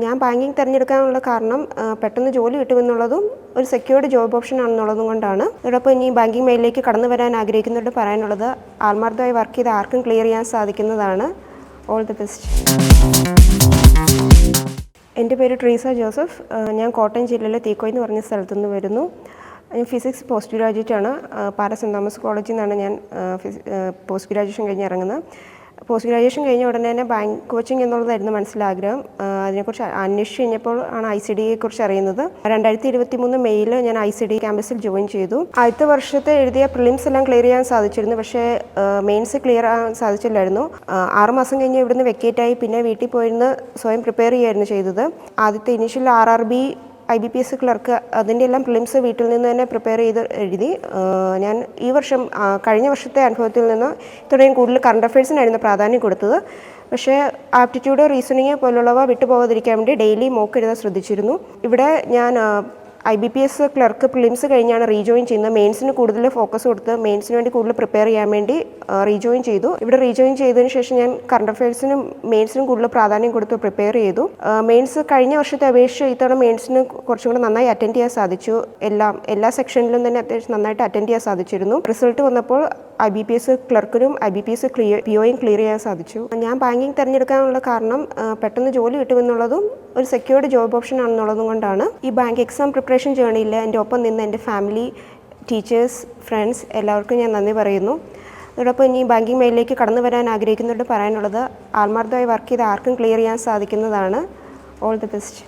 ഞാൻ ബാങ്കിങ് തിരഞ്ഞെടുക്കാനുള്ള കാരണം പെട്ടെന്ന് ജോലി കിട്ടുമെന്നുള്ളതും ഒരു സെക്യൂർഡ് ജോബ് ഓപ്ഷൻ ആണെന്നുള്ളതും കൊണ്ടാണ്. അതോടൊപ്പം ഇനി ബാങ്കിങ് മേഖലയിലേക്ക് കടന്നു വരാൻ ആഗ്രഹിക്കുന്നവരോട് പറയാനുള്ളത് ആത്മാർത്ഥമായി വർക്ക് ചെയ്ത് ആർക്കും ക്ലിയർ ചെയ്യാൻ സാധിക്കുന്നതാണ്. All the best. എൻ്റെ പേര് ട്രീസ ജോസഫ്. ഞാൻ കോട്ടയം ജില്ലയിലെ തീക്കോയി എന്ന് പറഞ്ഞ സ്ഥലത്തുനിന്ന് വരുന്നു. ഞാൻ ഫിസിക്സ് പോസ്റ്റ് ഗ്രാജുവേറ്റ് ആണ്. പാല സെൻറ് തോമസ് കോളേജിൽ നിന്നാണ് ഞാൻ പോസ്റ്റ് ഗ്രാജുവേഷൻ കഴിഞ്ഞ് ഇറങ്ങുന്നത്. പോസ്റ്റ് ഗ്രാജുവേഷൻ കഴിഞ്ഞ ഉടനെ തന്നെ ബാങ്ക് കോച്ചിങ് എന്നുള്ളതായിരുന്നു മനസ്സിലാഗ്രഹം. അതിനെക്കുറിച്ച് അന്വേഷിച്ച് കഴിഞ്ഞപ്പോൾ ആണ് ICDയെക്കുറിച്ച് അറിയുന്നത്. 2023 മെയ്യിൽ ഞാൻ ICD ക്യാമ്പസിൽ ജോയിൻ ചെയ്തു. ആദ്യത്തെ വർഷത്തെ എഴുതിയ പ്രിലിംസ് എല്ലാം ക്ലിയർ ചെയ്യാൻ സാധിച്ചിരുന്നു. പക്ഷേ മെയിൻസ് ക്ലിയർ ആകാൻ സാധിച്ചില്ലായിരുന്നു. 6 മാസം കഴിഞ്ഞ് ഇവിടുന്ന് വെക്കേറ്റായി. പിന്നെ വീട്ടിൽ പോയിരുന്ന് സ്വയം പ്രിപ്പയർ ചെയ്യുകയായിരുന്നു ചെയ്തത്. ആദ്യത്തെ ഇനീഷ്യൽ RRB IBPS ക്ലർക്ക് അതിൻ്റെ എല്ലാം പ്രിലിംസ് വീട്ടിൽ നിന്ന് തന്നെ പ്രിപ്പയർ ചെയ്ത് എഴുതി. ഞാൻ ഈ വർഷം കഴിഞ്ഞ വർഷത്തെ അനുഭവത്തിൽ നിന്ന് ഇത്രയും കൂടുതൽ കറണ്ട് അഫയേഴ്സിനായിരുന്നു പ്രാധാന്യം കൊടുത്തത്. പക്ഷേ ആപ്റ്റിറ്റ്യൂഡ്, റീസണിങ് പോലുള്ളവ വിട്ടുപോകാതിരിക്കാൻ വേണ്ടി ഡെയിലി മോക്ക് എഴുതാൻ ശ്രദ്ധിച്ചിരുന്നു. ഇവിടെ ഞാൻ IBPS ക്ലർക്ക് പ്രിലിംസ് കഴിഞ്ഞാണ് റീജോയിൻ ചെയ്യുന്നത്. മെയിൻസിന് കൂടുതൽ ഫോക്കസ് കൊടുത്ത് മെയിൻസിന് വേണ്ടി കൂടുതൽ പ്രിപ്പയർ ചെയ്യാൻ വേണ്ടി റീജോയിൻ ചെയ്തു. ഇവിടെ റീജോയിൻ ചെയ്തതിന് ശേഷം ഞാൻ കറണ്ട് അഫയേഴ്സിനും മെയിൻസിനും കൂടുതൽ പ്രാധാന്യം കൊടുത്ത് പ്രിപ്പയർ ചെയ്തു. മെയിൻസ് കഴിഞ്ഞ വർഷത്തെ അപേക്ഷിച്ച് ഇത്തവണ മെയിൻസിന് കുറച്ചും കൂടെ നന്നായി അറ്റൻഡ് ചെയ്യാൻ സാധിച്ചു. എല്ലാ സെക്ഷനിലും തന്നെ അത്യാവശ്യം നന്നായിട്ട് അറ്റൻഡ് ചെയ്യാൻ സാധിച്ചിരുന്നു. റിസൾട്ട് വന്നപ്പോൾ IBPS ക്ലർക്കിനും IBPS POയും ക്ലിയർ ചെയ്യാൻ സാധിച്ചു. ഞാൻ ബാങ്കിങ് തിരഞ്ഞെടുക്കാനുള്ള കാരണം പെട്ടെന്ന് ജോലി കിട്ടുമെന്നുള്ളതും ഒരു സെക്യൂർഡ് ജോബ് ഓപ്ഷൻ ആണെന്നുള്ളതും കൊണ്ടാണ്. ഈ ബാങ്ക് എക്സാം പ്രിപ്പറേഷൻ ജേർണിയിൽ എൻ്റെ ഒപ്പം നിന്ന് എൻ്റെ ഫാമിലി, ടീച്ചേഴ്സ്, ഫ്രണ്ട്സ് എല്ലാവർക്കും ഞാൻ നന്ദി പറയുന്നു. അതോടൊപ്പം ഇനി ബാങ്കിങ് മേഖലയിലേക്ക് കടന്നു വരാൻ ആഗ്രഹിക്കുന്നവരോട് പറയാനുള്ളത് ആത്മാർത്ഥമായി വർക്ക് ചെയ്ത് ആർക്കും ക്ലിയർ ചെയ്യാൻ സാധിക്കുന്നതാണ്. All the best.